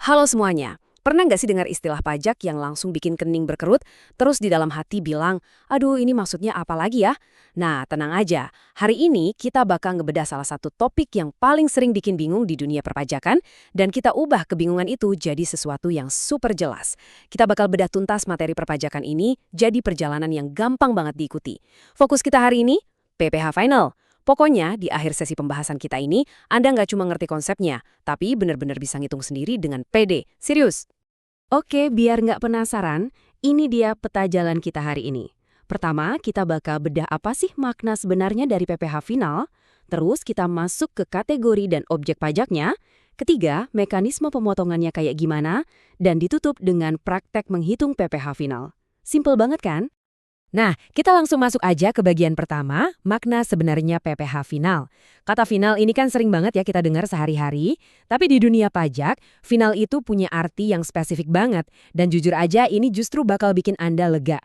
Halo semuanya, pernah nggak sih dengar istilah pajak yang langsung bikin kening berkerut, terus di dalam hati bilang, aduh ini maksudnya apa lagi ya? Nah, tenang aja, hari ini kita bakal ngebedah salah satu topik yang paling sering bikin bingung di dunia perpajakan, dan kita ubah kebingungan itu jadi sesuatu yang super jelas. Kita bakal bedah tuntas materi perpajakan ini jadi perjalanan yang gampang banget diikuti. Fokus kita hari ini, PPh Final. Pokoknya, di akhir sesi pembahasan kita ini, Anda nggak cuma ngerti konsepnya, tapi benar-benar bisa ngitung sendiri dengan pede. Serius. Oke, biar nggak penasaran, ini dia peta jalan kita hari ini. Pertama, kita bakal bedah apa sih makna sebenarnya dari PPh final. Terus kita masuk ke kategori dan objek pajaknya. Ketiga, mekanisme pemotongannya kayak gimana. Dan ditutup dengan praktek menghitung PPh final. Simple banget kan? Nah, kita langsung masuk aja ke bagian pertama, makna sebenarnya PPh final. Kata final ini kan sering banget ya kita dengar sehari-hari, tapi di dunia pajak, final itu punya arti yang spesifik banget, dan jujur aja ini justru bakal bikin Anda lega.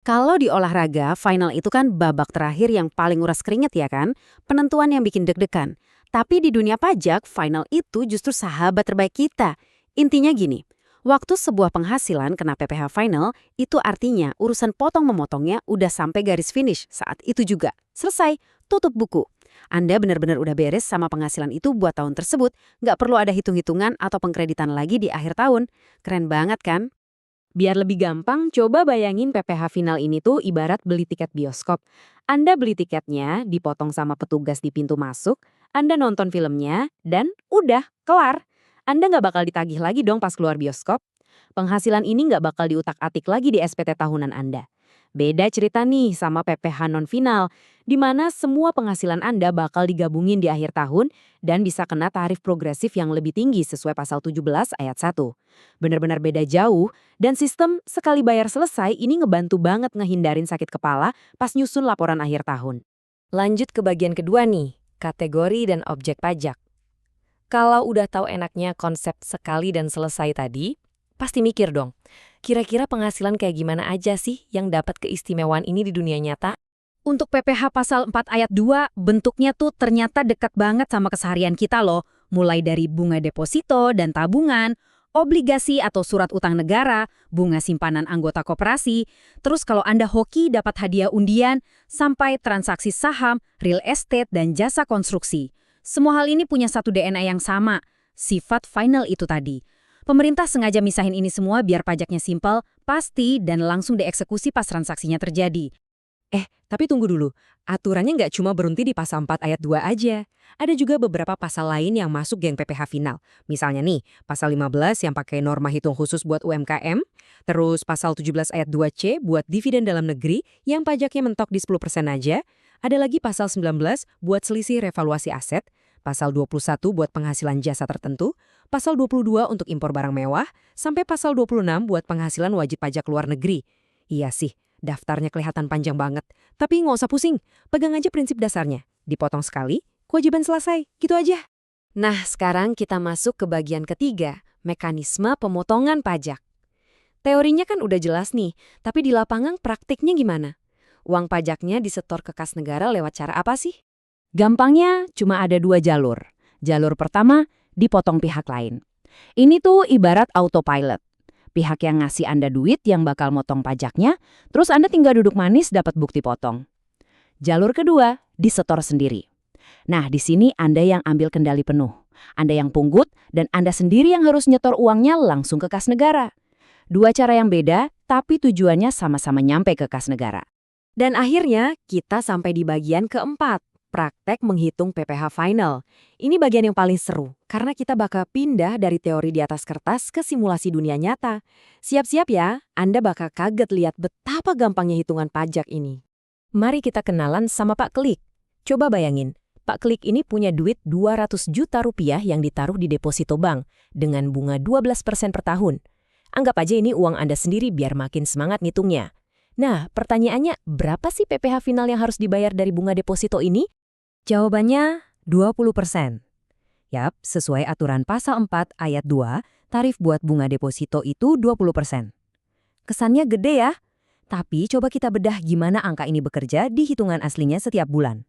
Kalau di olahraga, final itu kan babak terakhir yang paling nguras keringet ya kan? Penentuan yang bikin deg-degan. Tapi di dunia pajak, final itu justru sahabat terbaik kita. Intinya gini, waktu sebuah penghasilan kena PPh final, itu artinya urusan potong-memotongnya udah sampai garis finish saat itu juga. Selesai, tutup buku. Anda benar-benar udah beres sama penghasilan itu buat tahun tersebut, nggak perlu ada hitung-hitungan atau pengkreditan lagi di akhir tahun. Keren banget kan? Biar lebih gampang, coba bayangin PPh final ini tuh ibarat beli tiket bioskop. Anda beli tiketnya, dipotong sama petugas di pintu masuk, Anda nonton filmnya, dan udah, kelar. Anda nggak bakal ditagih lagi dong pas keluar bioskop. Penghasilan ini nggak bakal diutak-atik lagi di SPT tahunan Anda. Beda cerita nih sama PPh non-final, di mana semua penghasilan Anda bakal digabungin di akhir tahun dan bisa kena tarif progresif yang lebih tinggi sesuai pasal 17 ayat 1. Benar-benar beda jauh, dan sistem sekali bayar selesai ini ngebantu banget ngehindarin sakit kepala pas nyusun laporan akhir tahun. Lanjut ke bagian kedua nih, kategori dan objek pajak. Kalau udah tahu enaknya konsep sekali dan selesai tadi, pasti mikir dong, kira-kira penghasilan kayak gimana aja sih yang dapat keistimewaan ini di dunia nyata? Untuk PPh pasal 4 ayat 2, bentuknya tuh ternyata dekat banget sama keseharian kita loh. Mulai dari bunga deposito dan tabungan, obligasi atau surat utang negara, bunga simpanan anggota koperasi, terus kalau Anda hoki dapat hadiah undian, sampai transaksi saham, real estate, dan jasa konstruksi. Semua hal ini punya satu DNA yang sama, sifat final itu tadi. Pemerintah sengaja misahin ini semua biar pajaknya simpel, pasti, dan langsung dieksekusi pas transaksinya terjadi. Tapi tunggu dulu, aturannya nggak cuma berhenti di pasal 4 ayat 2 aja. Ada juga beberapa pasal lain yang masuk geng PPh final. Misalnya nih, pasal 15 yang pakai norma hitung khusus buat UMKM, terus pasal 17 ayat 2C buat dividen dalam negeri yang pajaknya mentok di 10% aja, ada lagi pasal 19 buat selisih revaluasi aset, pasal 21 buat penghasilan jasa tertentu, pasal 22 untuk impor barang mewah, sampai pasal 26 buat penghasilan wajib pajak luar negeri. Iya sih, daftarnya kelihatan panjang banget. Tapi nggak usah pusing, pegang aja prinsip dasarnya. Dipotong sekali, kewajiban selesai, gitu aja. Nah, sekarang kita masuk ke bagian ketiga, mekanisme pemotongan pajak. Teorinya kan udah jelas nih, tapi di lapangan praktiknya gimana? Uang pajaknya disetor ke kas negara lewat cara apa sih? Gampangnya cuma ada dua jalur. Jalur pertama, dipotong pihak lain. Ini tuh ibarat autopilot. Pihak yang ngasih Anda duit yang bakal motong pajaknya, terus Anda tinggal duduk manis dapat bukti potong. Jalur kedua, disetor sendiri. Nah, di sini Anda yang ambil kendali penuh. Anda yang pungut, dan Anda sendiri yang harus nyetor uangnya langsung ke kas negara. Dua cara yang beda, tapi tujuannya sama-sama nyampe ke kas negara. Dan akhirnya, kita sampai di bagian keempat. Praktek menghitung PPh final. Ini bagian yang paling seru, karena kita bakal pindah dari teori di atas kertas ke simulasi dunia nyata. Siap-siap ya, Anda bakal kaget lihat betapa gampangnya hitungan pajak ini. Mari kita kenalan sama Pak Klik. Coba bayangin, Pak Klik ini punya duit 200 juta rupiah yang ditaruh di deposito bank dengan bunga 12% per tahun. Anggap aja ini uang Anda sendiri biar makin semangat ngitungnya. Nah, pertanyaannya, berapa sih PPh final yang harus dibayar dari bunga deposito ini? Jawabannya 20%. Yap, sesuai aturan pasal 4 ayat 2, tarif buat bunga deposito itu 20%. Kesannya gede ya? Tapi coba kita bedah gimana angka ini bekerja di hitungan aslinya setiap bulan.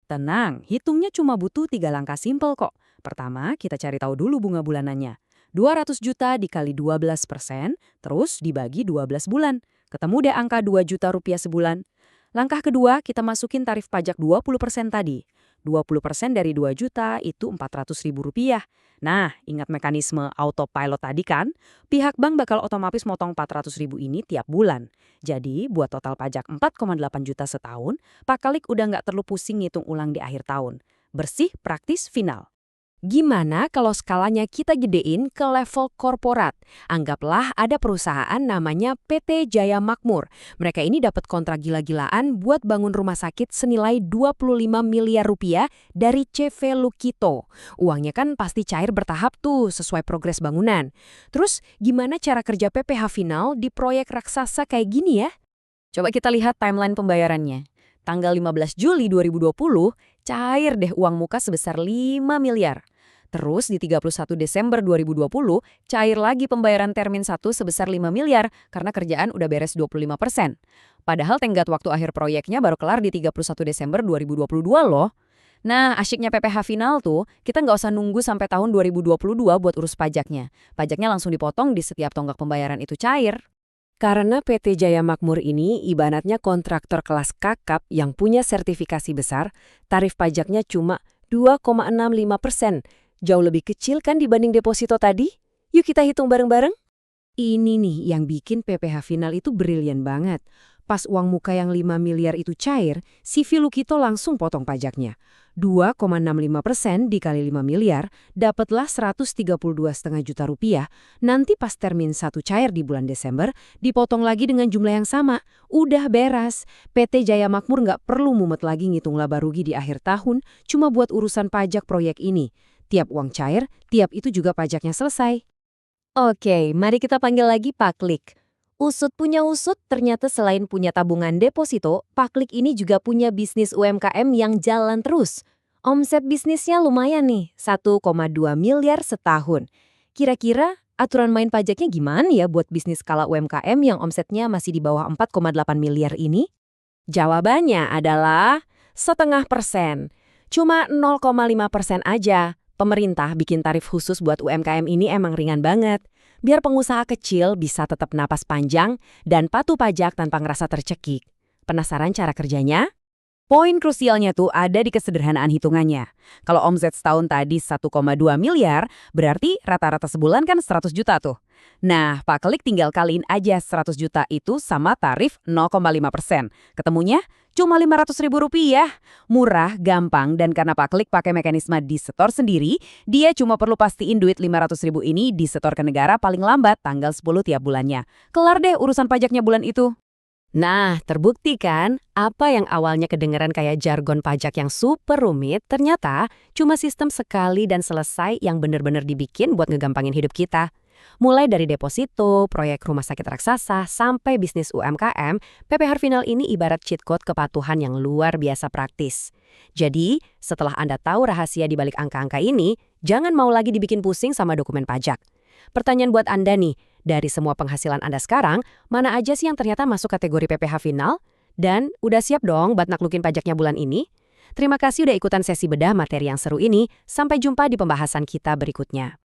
Tenang, hitungnya cuma butuh 3 langkah simpel kok. Pertama, kita cari tahu dulu bunga bulanannya. 200 juta dikali 12%, terus dibagi 12 bulan. Ketemu deh angka 2 juta rupiah sebulan. Langkah kedua, kita masukin tarif pajak 20% tadi. 20% dari 2 juta itu 400 ribu rupiah. Nah, ingat mekanisme autopilot tadi kan? Pihak bank bakal otomatis motong 400 ribu ini tiap bulan. Jadi, buat total pajak 4,8 juta setahun, Pak Klik udah nggak perlu pusing ngitung ulang di akhir tahun. Bersih, praktis, final. Gimana kalau skalanya kita gedein ke level korporat? Anggaplah ada perusahaan namanya PT Jaya Makmur. Mereka ini dapat kontrak gila-gilaan buat bangun rumah sakit senilai 25 miliar rupiah dari CV Lukito. Uangnya kan pasti cair bertahap tuh sesuai progres bangunan. Terus gimana cara kerja PPh final di proyek raksasa kayak gini ya? Coba kita lihat timeline pembayarannya. Tanggal 15 Juli 2020, cair deh uang muka sebesar 5 miliar. Terus di 31 Desember 2020, cair lagi pembayaran termin 1 sebesar 5 miliar karena kerjaan udah beres 25%. Padahal tenggat waktu akhir proyeknya baru kelar di 31 Desember 2022 loh. Nah, asyiknya PPh final tuh, kita nggak usah nunggu sampai tahun 2022 buat urus pajaknya. Pajaknya langsung dipotong di setiap tonggak pembayaran itu cair. Karena PT Jaya Makmur ini ibaratnya kontraktor kelas kakap yang punya sertifikasi besar, tarif pajaknya cuma 2,65%. Jauh lebih kecil kan dibanding deposito tadi? Yuk kita hitung bareng-bareng. Ini nih yang bikin PPh final itu brilian banget. Pas uang muka yang 5 miliar itu cair, CV Lukito langsung potong pajaknya. 2,65% dikali 5 miliar, dapatlah 132,5 juta rupiah. Nanti pas termin 1 cair di bulan Desember, dipotong lagi dengan jumlah yang sama. Udah beres. PT Jaya Makmur nggak perlu mumet lagi ngitung laba rugi di akhir tahun, cuma buat urusan pajak proyek ini. Tiap uang cair, tiap itu juga pajaknya selesai. Oke, mari kita panggil lagi Pak Klik. Usut punya usut, ternyata selain punya tabungan deposito, Pak Klik ini juga punya bisnis UMKM yang jalan terus. Omset bisnisnya lumayan nih, 1,2 miliar setahun. Kira-kira aturan main pajaknya gimana ya buat bisnis skala UMKM yang omsetnya masih di bawah 4,8 miliar ini? Jawabannya adalah 0,5%. Cuma 0,5% aja. Pemerintah bikin tarif khusus buat UMKM ini emang ringan banget. Biar pengusaha kecil bisa tetap napas panjang dan patuh pajak tanpa ngerasa tercekik. Penasaran cara kerjanya? Poin krusialnya tuh ada di kesederhanaan hitungannya. Kalau omset setahun tadi 1,2 miliar, berarti rata-rata sebulan kan 100 juta tuh. Nah, Pak Klik tinggal kaliin aja 100 juta itu sama tarif 0,5%. Ketemunya cuma 500 ribu rupiah. Murah, gampang, dan karena Pak Klik pakai mekanisme disetor sendiri, dia cuma perlu pastiin duit 500 ribu ini disetor ke negara paling lambat tanggal 10 tiap bulannya. Kelar deh urusan pajaknya bulan itu. Nah, terbukti kan apa yang awalnya kedengeran kayak jargon pajak yang super rumit, ternyata cuma sistem sekali dan selesai yang bener-bener dibikin buat ngegampangin hidup kita. Mulai dari deposito, proyek rumah sakit raksasa, sampai bisnis UMKM, PPh final ini ibarat cheat code kepatuhan yang luar biasa praktis. Jadi, setelah Anda tahu rahasia di balik angka-angka ini, jangan mau lagi dibikin pusing sama dokumen pajak. Pertanyaan buat Anda nih, dari semua penghasilan Anda sekarang, mana aja sih yang ternyata masuk kategori PPh final? Dan udah siap dong buat naklukin pajaknya bulan ini? Terima kasih udah ikutan sesi bedah materi yang seru ini. Sampai jumpa di pembahasan kita berikutnya.